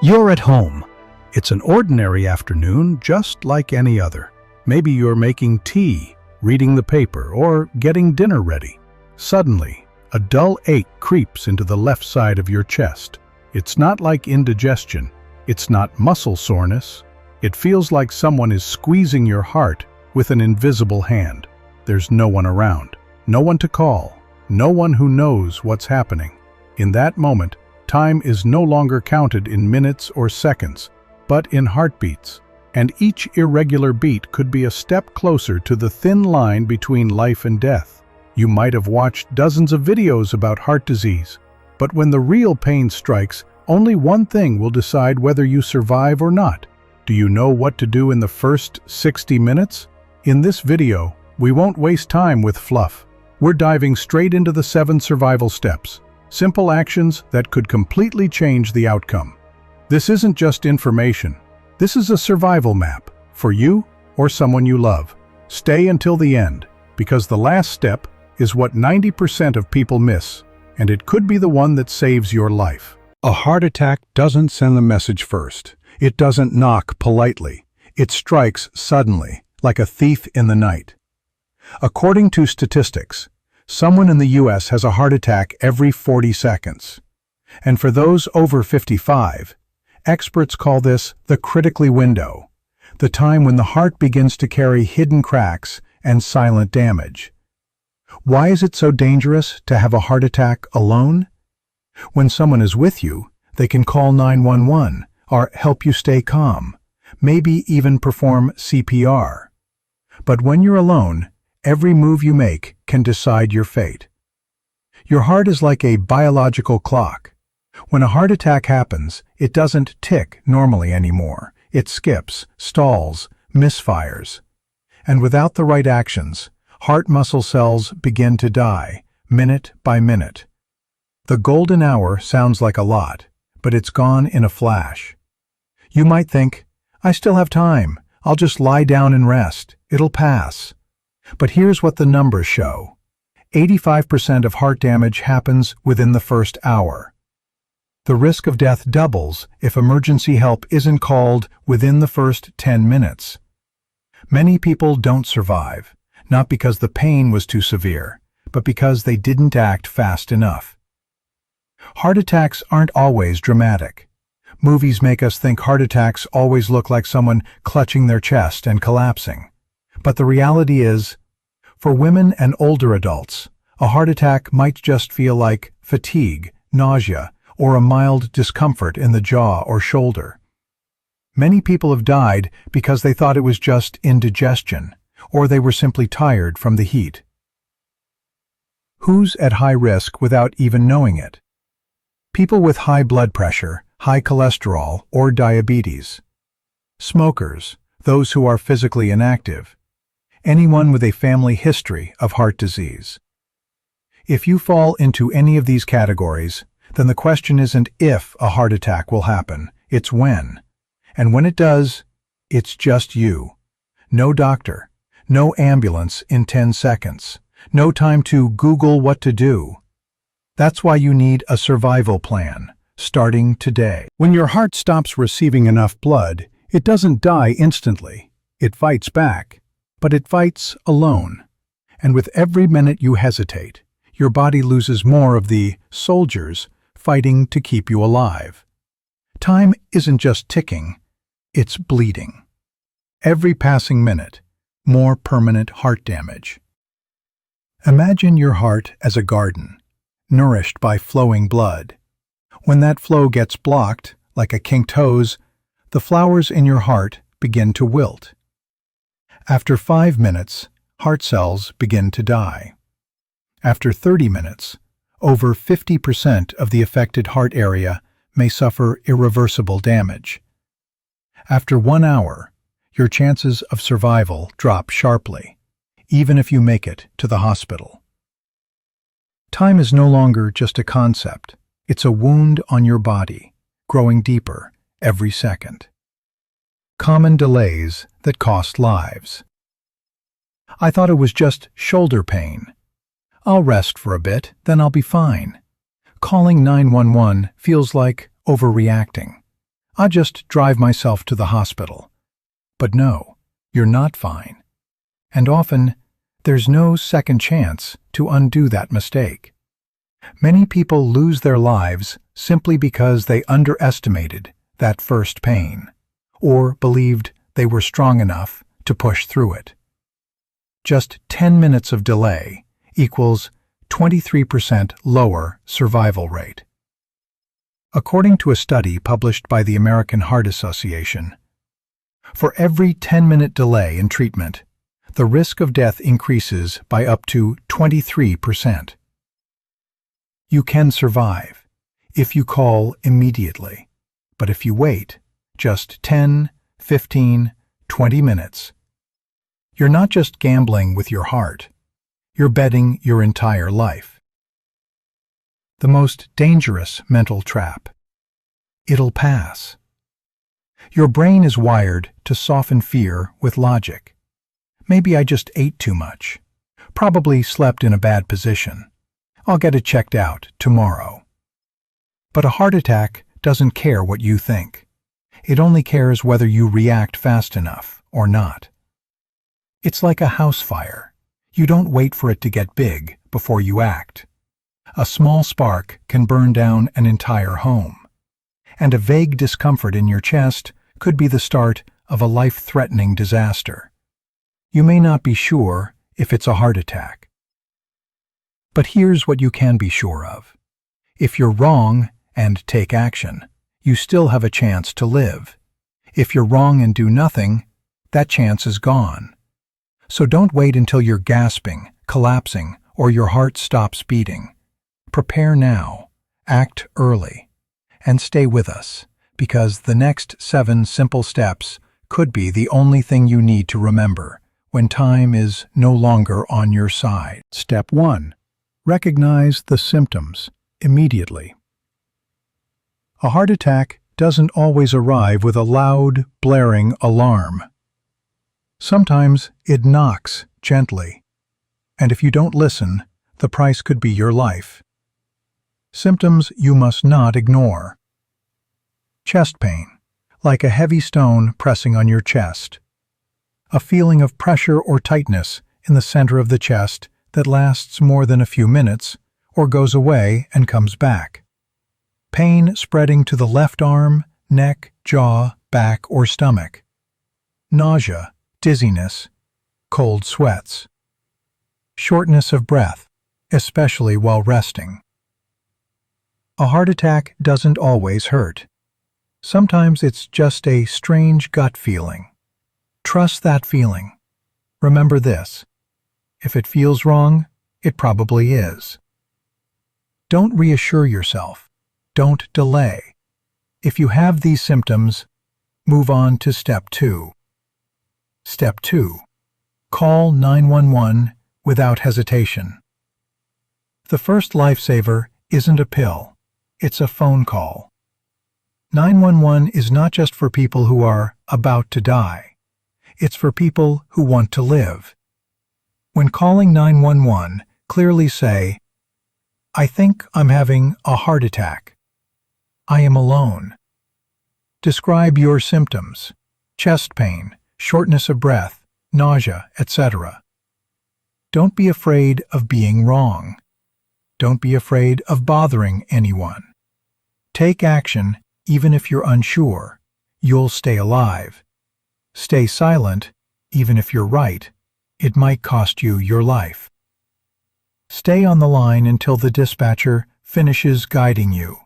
You're at home. It's an ordinary afternoon, just like any other. Maybe you're making tea, reading the paper, or getting dinner ready. Suddenly, a dull ache creeps into the left side of your chest. It's not like indigestion. It's not muscle soreness. It feels like someone is squeezing your heart with an invisible hand. There's no one around, no one to call, no one who knows what's happening. In that moment, time is no longer counted in minutes or seconds, but in heartbeats, and each irregular beat could be a step closer to the thin line between life and death. You might have watched dozens of videos about heart disease, but when the real pain strikes, only one thing will decide whether you survive or not. Do you know what to do in the first 60 minutes? In this video, we won't waste time with fluff. We're diving straight into the 7 survival steps. Simple actions that could completely change the outcome. This isn't just information. This is a survival map for you or someone you love. Stay until the end, because the last step is what 90% of people miss, and it could be the one that saves your life. A heart attack doesn't send the message first. It doesn't knock politely. It strikes suddenly, like a thief in the night. According to statistics, someone in the US has a heart attack every 40 seconds. And for those over 55, experts call this the critically window, the time when the heart begins to carry hidden cracks and silent damage. Why is it so dangerous to have a heart attack alone? When someone is with you, they can call 911 or help you stay calm, maybe even perform CPR. But when you're alone, every move you make can decide your fate. Your heart is like a biological clock. When a heart attack happens, it doesn't tick normally anymore. It skips, stalls, misfires. And without the right actions, heart muscle cells begin to die, minute by minute. The golden hour sounds like a lot, but it's gone in a flash. You might think, I still have time. I'll just lie down and rest. It'll pass. But here's what the numbers show. 85% of heart damage happens within the first hour. The risk of death doubles if emergency help isn't called within the first 10 minutes. Many people don't survive, not because the pain was too severe, but because they didn't act fast enough. Heart attacks aren't always dramatic. Movies make us think heart attacks always look like someone clutching their chest and collapsing. But the reality is, for women and older adults, a heart attack might just feel like fatigue, nausea, or a mild discomfort in the jaw or shoulder. Many people have died because they thought it was just indigestion, or they were simply tired from the heat. Who's at high risk without even knowing it? People with high blood pressure, high cholesterol, or diabetes. Smokers, those who are physically inactive. Anyone with a family history of heart disease. If you fall into any of these categories, then the question isn't if a heart attack will happen, it's when. And when it does, it's just you. No doctor, no ambulance in 10 seconds, no time to Google what to do. That's why you need a survival plan, starting today. When your heart stops receiving enough blood, it doesn't die instantly. It fights back. But it fights alone, and with every minute you hesitate, your body loses more of the soldiers fighting to keep you alive. Time isn't just ticking, it's bleeding. Every passing minute, more permanent heart damage. Imagine your heart as a garden, nourished by flowing blood. When that flow gets blocked, like a kinked hose, the flowers in your heart begin to wilt. After 5 minutes, heart cells begin to die. After 30 minutes, over 50% of the affected heart area may suffer irreversible damage. After 1 hour, your chances of survival drop sharply, even if you make it to the hospital. Time is no longer just a concept. It's a wound on your body, growing deeper every second. Common delays that cost lives. I thought it was just shoulder pain. I'll rest for a bit, then I'll be fine. Calling 911 feels like overreacting. I'll just drive myself to the hospital. But no, you're not fine. And often, there's no second chance to undo that mistake. Many people lose their lives simply because they underestimated that first pain, or believed they were strong enough to push through it. Just 10 minutes of delay equals 23% lower survival rate. According to a study published by the American Heart Association, for every 10-minute delay in treatment, the risk of death increases by up to 23%. You can survive if you call immediately, but if you wait just 10, 15, 20 minutes, you're not just gambling with your heart, you're betting your entire life. The most dangerous mental trap. It'll pass. Your brain is wired to soften fear with logic. Maybe I just ate too much. Probably slept in a bad position. I'll get it checked out tomorrow. But a heart attack doesn't care what you think. It only cares whether you react fast enough or not. It's like a house fire. You don't wait for it to get big before you act. A small spark can burn down an entire home. And a vague discomfort in your chest could be the start of a life-threatening disaster. You may not be sure if it's a heart attack. But here's what you can be sure of. If you're wrong and take action, you still have a chance to live. If you're wrong and do nothing, that chance is gone. So don't wait until you're gasping, collapsing, or your heart stops beating. Prepare now, act early, and stay with us, because the next 7 simple steps could be the only thing you need to remember when time is no longer on your side. Step 1. Recognize the symptoms immediately. A heart attack doesn't always arrive with a loud, blaring alarm. Sometimes it knocks gently, and if you don't listen, the price could be your life. Symptoms you must not ignore. Chest pain, like a heavy stone pressing on your chest. A feeling of pressure or tightness in the center of the chest that lasts more than a few minutes or goes away and comes back. Pain spreading to the left arm, neck, jaw, back, or stomach. Nausea, dizziness, cold sweats. Shortness of breath, especially while resting. A heart attack doesn't always hurt. Sometimes it's just a strange gut feeling. Trust that feeling. Remember this: if it feels wrong, it probably is. Don't reassure yourself. Don't delay. If you have these symptoms, move on to Step 2. Step 2. Call 911 without hesitation. The first lifesaver isn't a pill. It's a phone call. 911 is not just for people who are about to die. It's for people who want to live. When calling 911, clearly say, "I think I'm having a heart attack. I am alone." Describe your symptoms: chest pain, shortness of breath, nausea, etc. Don't be afraid of being wrong. Don't be afraid of bothering anyone. Take action even if you're unsure. You'll stay alive. Stay silent even if you're right. It might cost you your life. Stay on the line until the dispatcher finishes guiding you.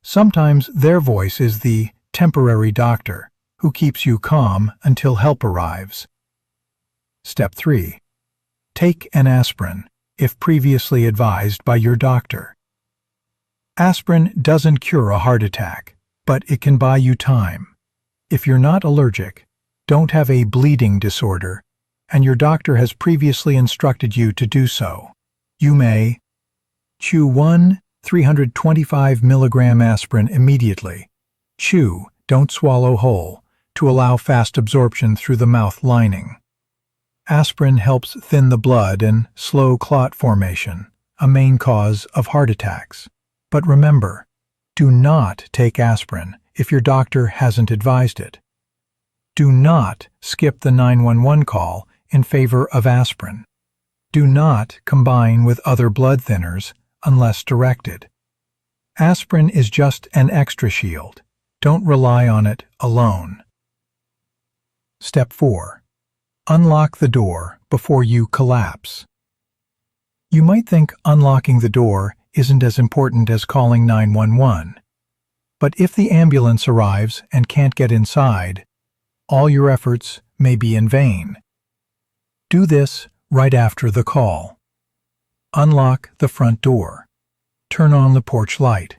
Sometimes their voice is the temporary doctor who keeps you calm until help arrives. Step 3. Take an aspirin if previously advised by your doctor. Aspirin doesn't cure a heart attack, but it can buy you time. If you're not allergic, don't have a bleeding disorder, and your doctor has previously instructed you to do so, you may chew 1 325 mg aspirin immediately. Chew, don't swallow whole, to allow fast absorption through the mouth lining. Aspirin helps thin the blood and slow clot formation, a main cause of heart attacks. But remember, do not take aspirin if your doctor hasn't advised it. Do not skip the 911 call in favor of aspirin. Do not combine with other blood thinners unless directed. Aspirin is just an extra shield. Don't rely on it alone. Step 4. Unlock the door before you collapse. You might think unlocking the door isn't as important as calling 911. But if the ambulance arrives and can't get inside, all your efforts may be in vain. Do this right after the call. Unlock the front door. Turn on the porch light.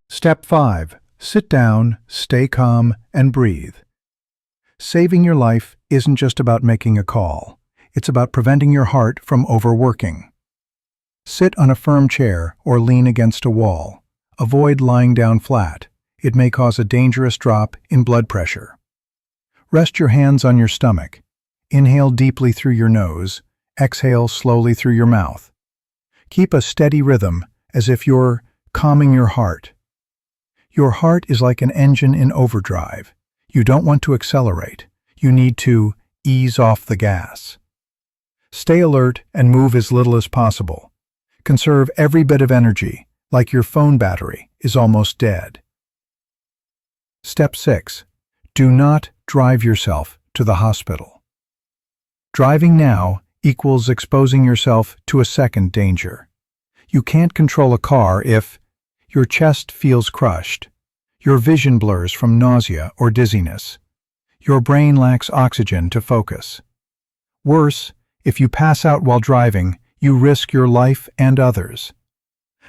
Step 5. Sit down, stay calm, and breathe. Saving your life isn't just about making a call. It's about preventing your heart from overworking. Sit on a firm chair or lean against a wall. Avoid lying down flat. It may cause a dangerous drop in blood pressure. Rest your hands on your stomach. Inhale deeply through your nose. Exhale slowly through your mouth. Keep a steady rhythm as if you're calming your heart. Your heart is like an engine in overdrive. You don't want to accelerate. You need to ease off the gas. Stay alert and move as little as possible. Conserve every bit of energy, like your phone battery is almost dead. Step 6. Do not drive yourself to the hospital. Driving now equals exposing yourself to a second danger. You can't control a car if your chest feels crushed, your vision blurs from nausea or dizziness, your brain lacks oxygen to focus. Worse, if you pass out while driving, you risk your life and others.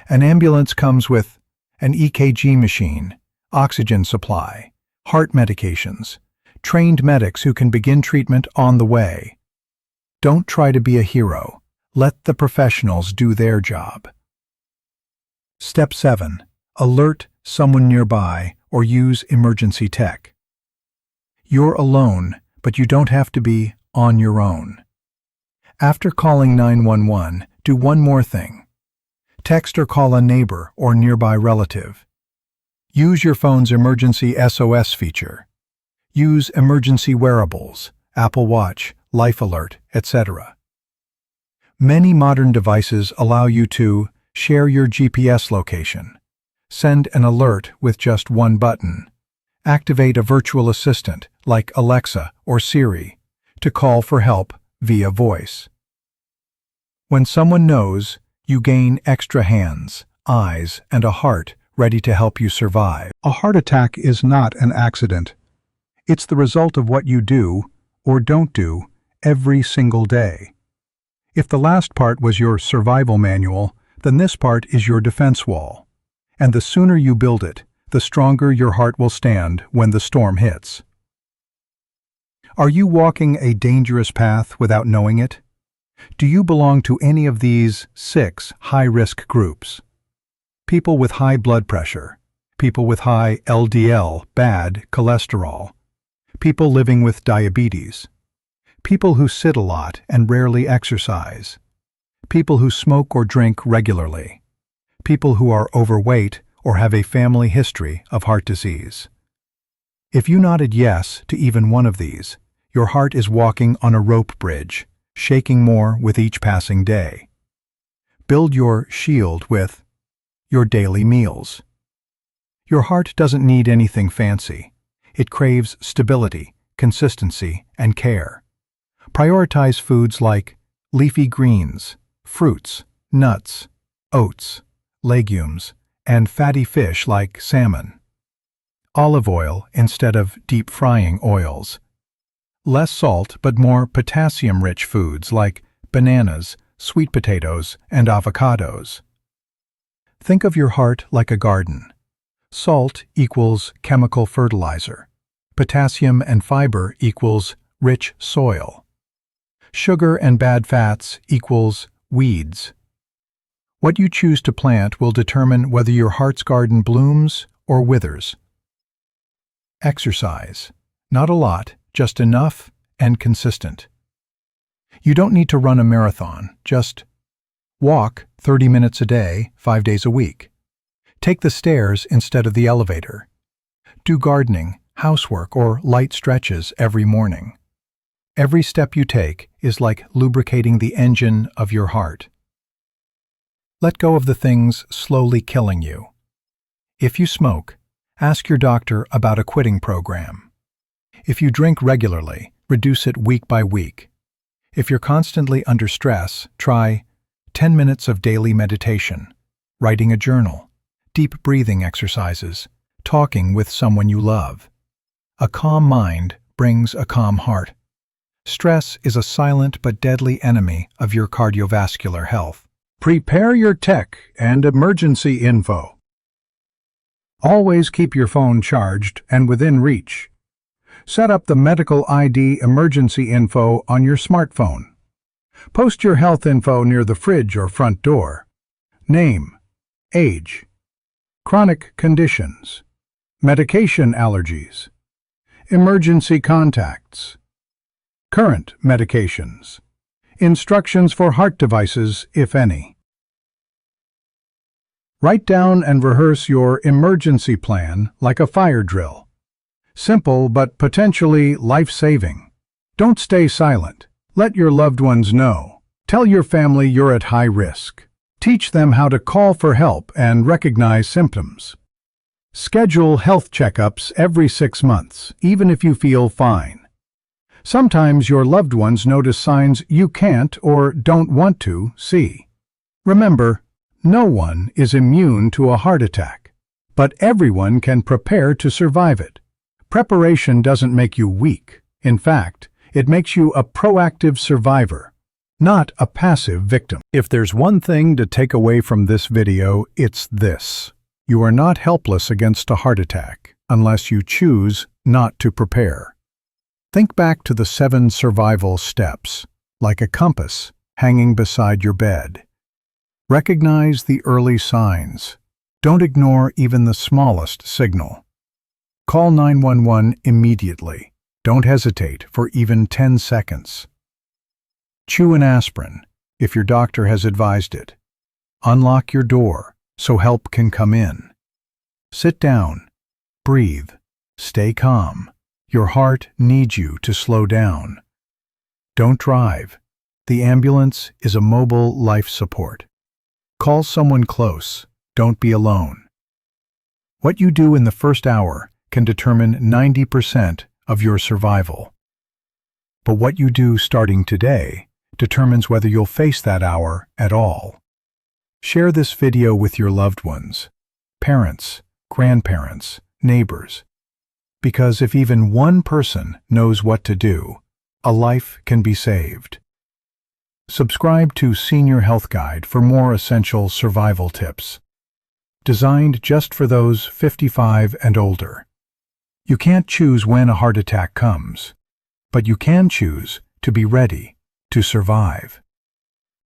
An ambulance comes with an EKG machine, oxygen supply, heart medications, trained medics who can begin treatment on the way. Don't try to be a hero. Let the professionals do their job. Step 7. Alert someone nearby or use emergency tech. You're alone, but you don't have to be on your own. After calling 911, do one more thing. Text or call a neighbor or nearby relative. Use your phone's emergency SOS feature. Use emergency wearables, Apple Watch, Life Alert, etc. Many modern devices allow you to share your GPS location, send an alert with just one button, activate a virtual assistant like Alexa or Siri to call for help via voice. When someone knows, you gain extra hands, eyes, and a heart ready to help you survive. A heart attack is not an accident. It's the result of what you do or don't do every single day. If the last part was your survival manual, then this part is your defense wall. And the sooner you build it, the stronger your heart will stand when the storm hits. Are you walking a dangerous path without knowing it? Do you belong to any of these 6 high-risk groups? People with high blood pressure, people with high LDL, bad cholesterol, people living with diabetes, people who sit a lot and rarely exercise, people who smoke or drink regularly, people who are overweight or have a family history of heart disease. If you nodded yes to even one of these, your heart is walking on a rope bridge, shaking more with each passing day. Build your shield with your daily meals. Your heart doesn't need anything fancy. It craves stability, consistency, and care. Prioritize foods like leafy greens, fruits, nuts, oats, legumes, and fatty fish like salmon. Olive oil instead of deep frying oils. Less salt but more potassium-rich foods like bananas, sweet potatoes, and avocados. Think of your heart like a garden. Salt equals chemical fertilizer. Potassium and fiber equals rich soil. Sugar and bad fats equals weeds. What you choose to plant will determine whether your heart's garden blooms or withers. Exercise. Not a lot, just enough and consistent. You don't need to run a marathon, just walk 30 minutes a day, 5 days a week. Take the stairs instead of the elevator. Do gardening, housework, or light stretches every morning. Every step you take is like lubricating the engine of your heart. Let go of the things slowly killing you. If you smoke, ask your doctor about a quitting program. If you drink regularly, reduce it week by week. If you're constantly under stress, try 10 minutes of daily meditation, writing a journal, deep breathing exercises, talking with someone you love. A calm mind brings a calm heart. Stress is a silent but deadly enemy of your cardiovascular health. Prepare your tech and emergency info. Always keep your phone charged and within reach. Set up the medical ID emergency info on your smartphone. Post your health info near the fridge or front door. Name, age, chronic conditions, medication allergies, emergency contacts, current medications, instructions for heart devices, if any. Write down and rehearse your emergency plan like a fire drill. Simple but potentially life-saving. Don't stay silent. Let your loved ones know. Tell your family you're at high risk. Teach them how to call for help and recognize symptoms. Schedule health checkups every 6 months, even if you feel fine. Sometimes your loved ones notice signs you can't or don't want to see. Remember, no one is immune to a heart attack, but everyone can prepare to survive it. Preparation doesn't make you weak. In fact, it makes you a proactive survivor, not a passive victim. If there's one thing to take away from this video, it's this. You are not helpless against a heart attack unless you choose not to prepare. Think back to the 7 survival steps, like a compass hanging beside your bed. Recognize the early signs. Don't ignore even the smallest signal. Call 911 immediately. Don't hesitate for even 10 seconds. Chew an aspirin if your doctor has advised it. Unlock your door so help can come in. Sit down. Breathe. Stay calm. Your heart needs you to slow down. Don't drive. The ambulance is a mobile life support. Call someone close. Don't be alone. What you do in the first hour can determine 90% of your survival. But what you do starting today determines whether you'll face that hour at all. Share this video with your loved ones, parents, grandparents, neighbors, because if even one person knows what to do, a life can be saved. Subscribe to Senior Health Guide for more essential survival tips, designed just for those 55 and older. You can't choose when a heart attack comes, but you can choose to be ready to survive.